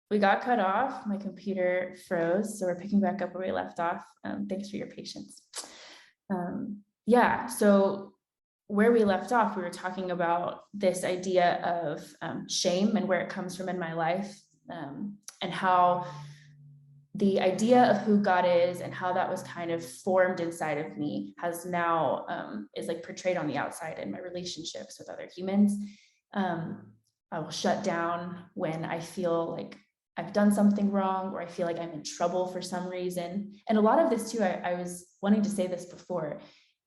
we got cut off. My computer froze. So we're picking back up where we left off. Thanks for your patience. Yeah. So where we left off, we were talking about this idea of shame and where it comes from in my life, and how the idea of who God is and how that was kind of formed inside of me has now is like portrayed on the outside in my relationships with other humans. I will shut down when I feel like I've done something wrong, or I feel like I'm in trouble for some reason. And a lot of this too, I was wanting to say this before,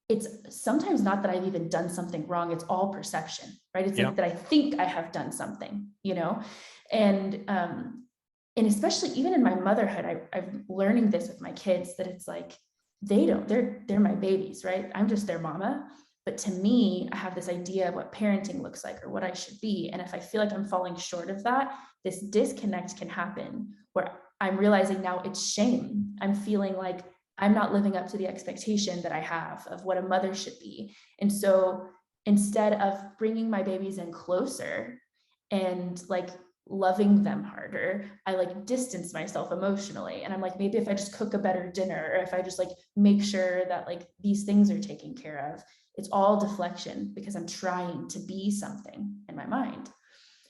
it's sometimes not that I've even done something wrong. It's all perception, right? It's like that I think I have done something, and especially even in my motherhood, I'm learning this with my kids, that it's like, they're my babies, right? I'm just their mama. But to me, I have this idea of what parenting looks like or what I should be. And if I feel like I'm falling short of that, this disconnect can happen where I'm realizing now it's shame. I'm feeling like I'm not living up to the expectation that I have of what a mother should be. And so instead of bringing my babies in closer and like loving them harder, I like distance myself emotionally. And I'm like, maybe if I just cook a better dinner, or if I just like make sure that like these things are taken care of, it's all deflection because I'm trying to be something in my mind.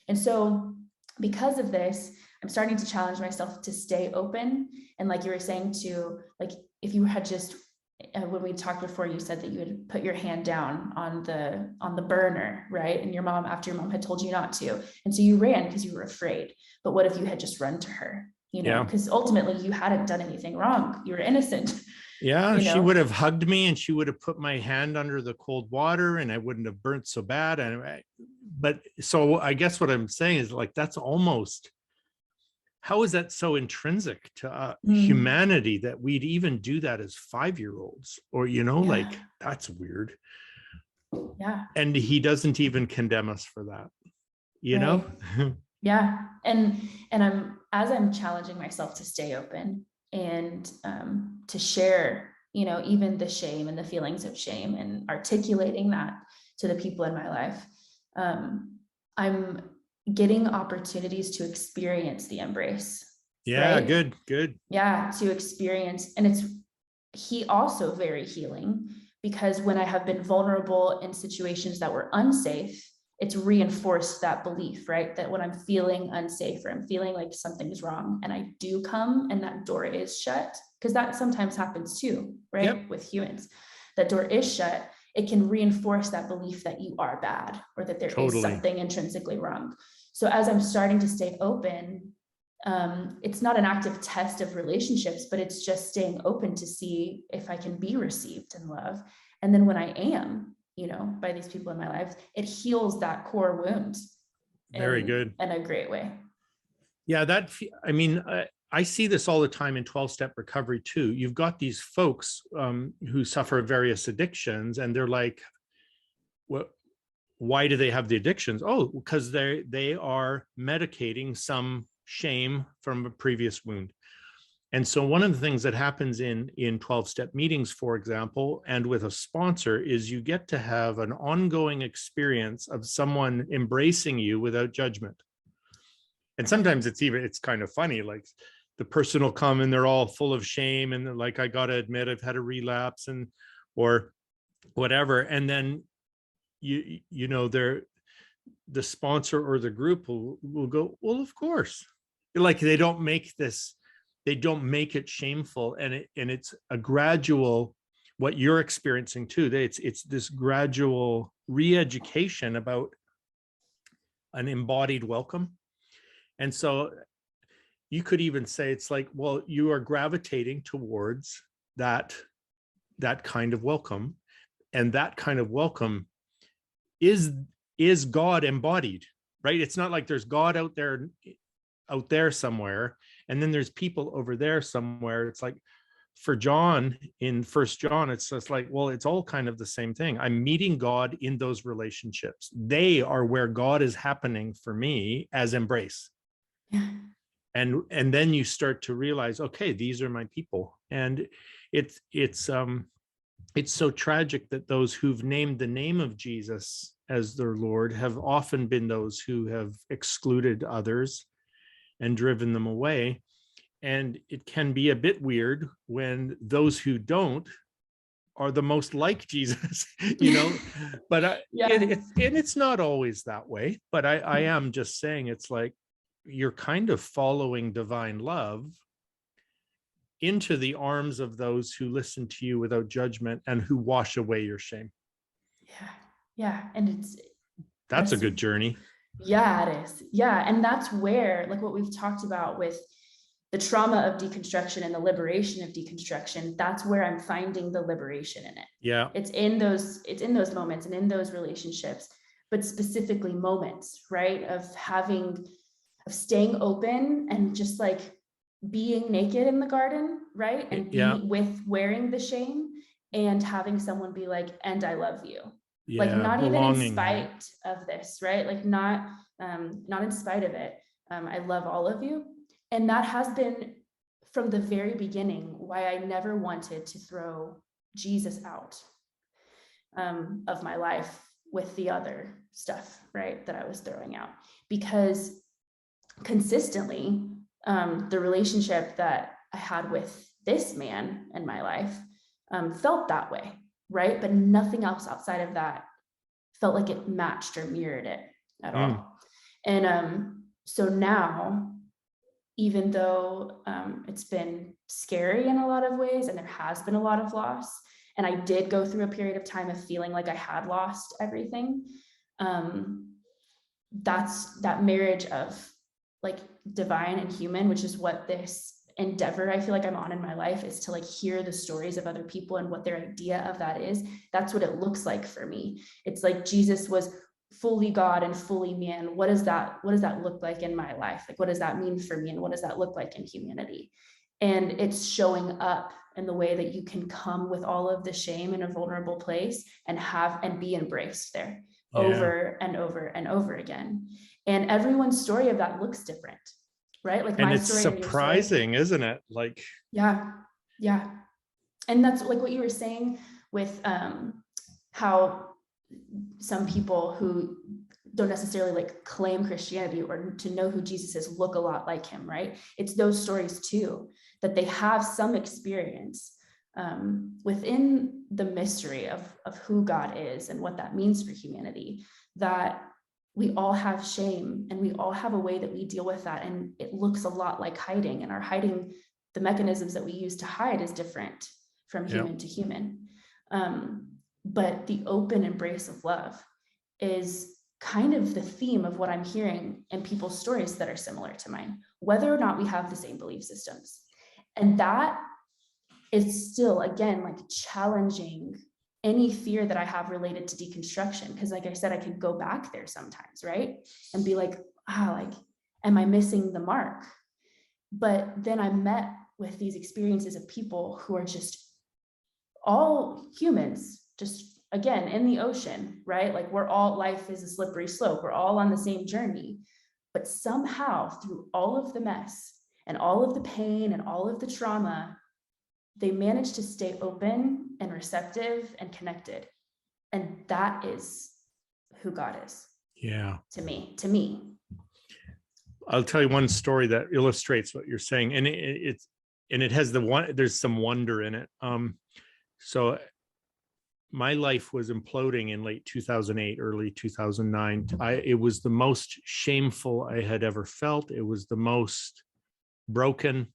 And so because of this, I'm starting to challenge myself to stay open. And like you were saying too, like if you had just, when we talked before, you said that you would put your hand down on the burner, right? And after your mom had told you not to. And so you ran because you were afraid. But what if you had just run to her, because ultimately you hadn't done anything wrong. You were innocent. Yeah, she would have hugged me and she would have put my hand under the cold water and I wouldn't have burnt so bad. But so I guess what I'm saying is like, that's almost, how is that so intrinsic to humanity that we'd even do that as 5-year-olds? Or, like, that's weird. Yeah. And he doesn't even condemn us for that, know? Yeah. And as I'm challenging myself to stay open and to share, even the shame and the feelings of shame, and articulating that to the people in my life, I'm getting opportunities to experience the embrace. Yeah, right? Good. Yeah, to experience. And it's also very healing, because when I have been vulnerable in situations that were unsafe, it's reinforced that belief, right? That when I'm feeling unsafe or I'm feeling like something's wrong and I do come and that door is shut, because that sometimes happens too, right? Yep. With humans, that door is shut, it can reinforce that belief that you are bad, or that there is something intrinsically wrong. So as I'm starting to stay open, it's not an active test of relationships, but it's just staying open to see if I can be received in love. And then when I am, by these people in my life, it heals that core wound. Very good. In a great way. Yeah, I see this all the time in 12-step recovery too. You've got these folks who suffer various addictions, and they're like, well, why do they have the addictions? Oh, because they are medicating some shame from a previous wound. And so one of the things that happens in 12-step meetings, for example, and with a sponsor, is you get to have an ongoing experience of someone embracing you without judgment. And sometimes it's kind of funny, like the person will come and they're all full of shame and they're like, I got to admit I've had a relapse or whatever. And then the sponsor or the group will go, well, of course. Like they don't make it shameful, and it's a gradual, what you're experiencing too. It's this gradual re-education about an embodied welcome. And so you could even say it's like, well, you are gravitating towards that kind of welcome, and that kind of welcome is God embodied, right? It's not like there's God out there somewhere, and then there's people over there somewhere. It's like for John in 1 John, it's just like, well, it's all kind of the same thing. I'm meeting God in those relationships. They are where God is happening for me as embrace. Yeah. And then you start to realize, okay, these are my people. And it's so tragic that those who've named the name of Jesus as their Lord have often been those who have excluded others and driven them away. And it can be a bit weird when those who don't are the most like Jesus, but it's not always that way. But I am just saying, it's like you're kind of following divine love into the arms of those who listen to you without judgment and who wash away your shame. Yeah. And that's a good journey. Yeah, it is. Yeah. And that's where, like what we've talked about with the trauma of deconstruction and the liberation of deconstruction, that's where I'm finding the liberation in it. Yeah. It's in those moments and in those relationships, but specifically moments, right? Of staying open and just like being naked in the garden, right? And with wearing the shame and having someone be like, and I love you. Yeah, like not belonging. even in spite of this, right? Like not in spite of it. I love all of you. And that has been from the very beginning why I never wanted to throw Jesus out of my life with the other stuff, right, that I was throwing out. Because consistently, the relationship that I had with this man in my life felt that way, right? But nothing else outside of that felt like it matched or mirrored it at all. And so now, even though it's been scary in a lot of ways, and there has been a lot of loss, and I did go through a period of time of feeling like I had lost everything, that's that marriage of like divine and human, which is what this endeavor I feel like I'm on in my life is, to like hear the stories of other people and what their idea of that is. That's what it looks like for me. It's like Jesus was fully God and fully man. What does that look like in my life? Like, what does that mean for me? And what does that look like in humanity? And it's showing up in the way that you can come with all of the shame in a vulnerable place and be embraced there over and over and over again. And everyone's story of that looks different, right? Like, my story, and it's surprising, isn't it? Like, yeah. And that's like what you were saying with how some people who don't necessarily like claim Christianity or to know who Jesus is look a lot like him, right? It's those stories too, that they have some experience within the mystery of who God is and what that means for humanity, that we all have shame and we all have a way that we deal with that. And it looks a lot like hiding, and our hiding, the mechanisms that we use to hide is different from human to human. But the open embrace of love is kind of the theme of what I'm hearing in people's stories that are similar to mine, whether or not we have the same belief systems. And that is still, again, like challenging any fear that I have related to deconstruction. Because like I said, I could go back there sometimes, right? And be like, am I missing the mark? But then I'm met with these experiences of people who are just all humans, just again, in the ocean, right? Like, life is a slippery slope. We're all on the same journey, but somehow through all of the mess and all of the pain and all of the trauma, they manage to stay open and receptive and connected. And that is who God is. Yeah. To me. I'll tell you one story that illustrates what you're saying. And it has there's some wonder in it. So my life was imploding in late 2008, early 2009. It was the most shameful I had ever felt. It was the most broken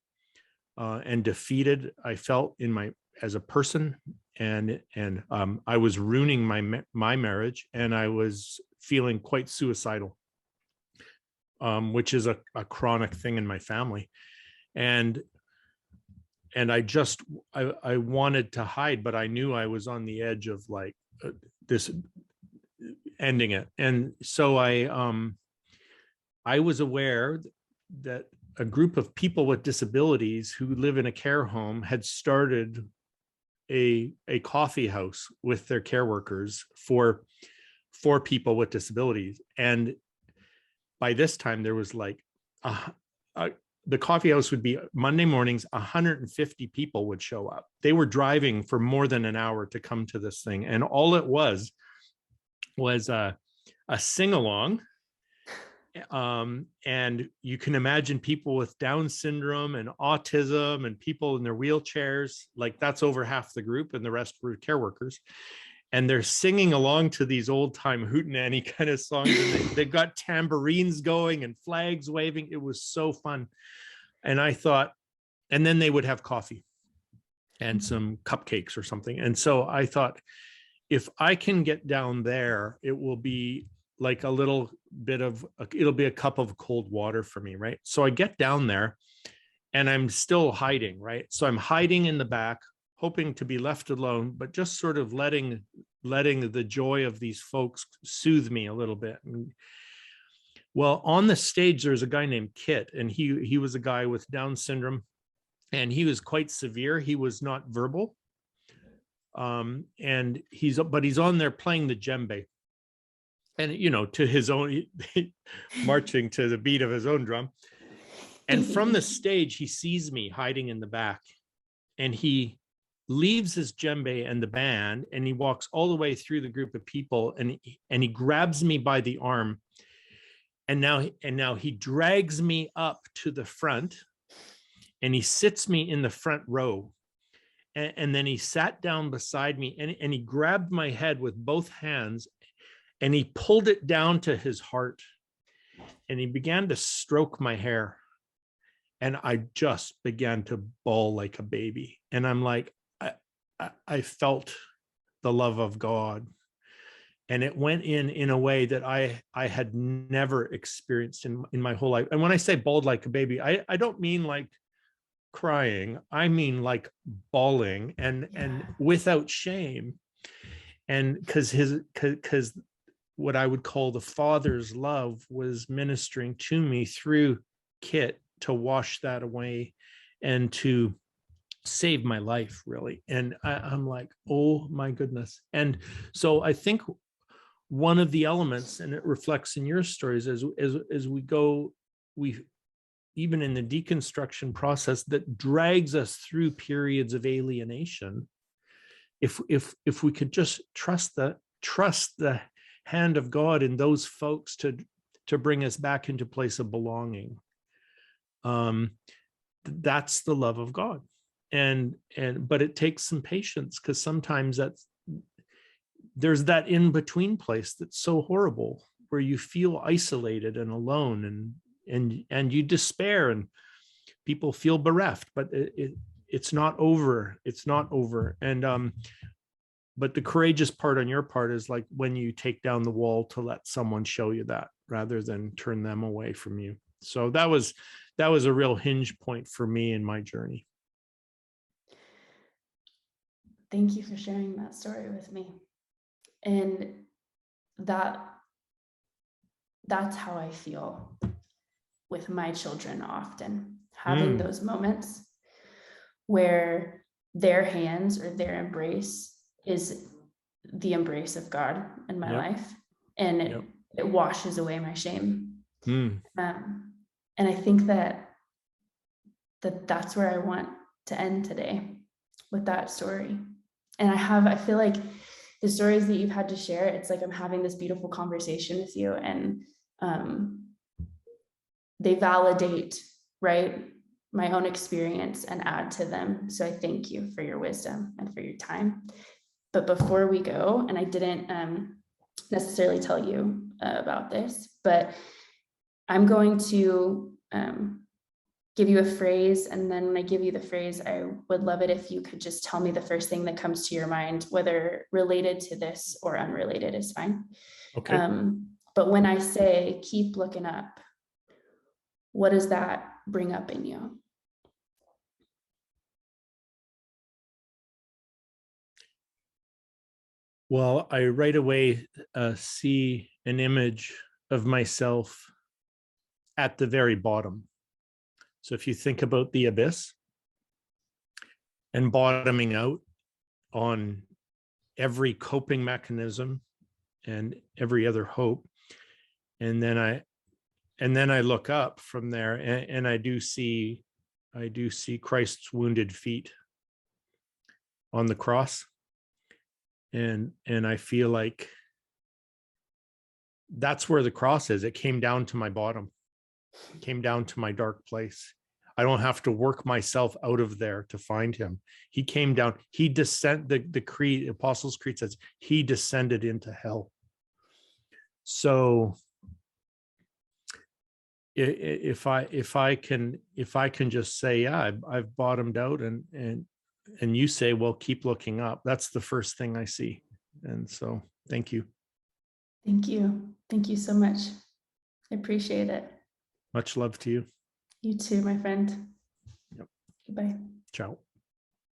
and defeated I felt as a person. And I was ruining my marriage, and I was feeling quite suicidal, which is a chronic thing in my family. And I wanted to hide, but I knew I was on the edge of like this ending it. And so I was aware that a group of people with disabilities who live in a care home had started a coffee house with their care workers for people with disabilities. And by this time there was like the coffee house would be Monday mornings, 150 people would show up. They were driving for more than an hour to come to this thing. And all it was a sing-along And you can imagine people with Down syndrome and autism and people in their wheelchairs, like that's over half the group, and the rest were care workers. And they're singing along to these old time hootenanny kind of songs. And they've got tambourines going and flags waving. It was so fun. And I thought, and then they would have coffee and some cupcakes or something. And so I thought, if I can get down there, it will be like a little bit of, it'll be a cup of cold water for me, right? So I get down there and I'm still hiding, right? So I'm hiding in the back, hoping to be left alone, but just sort of letting the joy of these folks soothe me a little bit. And, well, on the stage, there's a guy named Kit, and he was a guy with Down syndrome, and he was quite severe. He was not verbal. And he's on there playing the djembe, and to his own, marching to the beat of his own drum. And from the stage, he sees me hiding in the back, and he leaves his djembe and the band, and he walks all the way through the group of people, and he grabs me by the arm, and now he drags me up to the front, and he sits me in the front row. And then he sat down beside me, and he grabbed my head with both hands, and he pulled it down to his heart, and he began to stroke my hair. And I just began to bawl like a baby. And I'm like, I felt the love of God. And it went in a way that I had never experienced in my whole life. And when I say bawled like a baby, I don't mean like crying. I mean like bawling and without shame. And because what I would call the Father's love was ministering to me through Kit to wash that away and to save my life, really. And I'm like, oh my goodness. And so I think one of the elements, and it reflects in your stories as we go, even in the deconstruction process that drags us through periods of alienation, if we could just trust the hand of God in those folks to bring us back into place of belonging, that's the love of God. But it takes some patience, because sometimes there's that in between place that's so horrible, where you feel isolated and alone, and you despair, and people feel bereft, but it's not over. It's not over. And but the courageous part on your part is like when you take down the wall to let someone show you that, rather than turn them away from you. So that was a real hinge point for me in my journey. Thank you for sharing that story with me. And that's how I feel with my children often, having those moments where their hands or their embrace is the embrace of God in my life, and it washes away my shame. And I think that's where I want to end today, with that story. And I feel like the stories that you've had to share, it's like I'm having this beautiful conversation with you, and they validate, right, my own experience and add to them. So I thank you for your wisdom and for your time. But before we go, and I didn't necessarily tell you about this, but I'm going to give you a phrase, and then when I give you the phrase, I would love it if you could just tell me the first thing that comes to your mind, whether related to this or unrelated is fine. Okay. But when I say keep looking up, what does that bring up in you? Well, I right away see an image of myself at the very bottom. So if you think about the abyss and bottoming out on every coping mechanism and every other hope, and then I look up from there, and I do see Christ's wounded feet on the cross, and I feel like that's where the cross is. It came down to my bottom. It came down to my dark place. I don't have to work myself out of there to find him. He came down. He the creed, Apostles' Creed says he descended into hell. So if I can just say, yeah, I've bottomed out, and you say, well, keep looking up. That's the first thing I see. And so thank you. Thank you. Thank you so much. I appreciate it. Much love to you. You too, my friend. Yep. Goodbye. Ciao.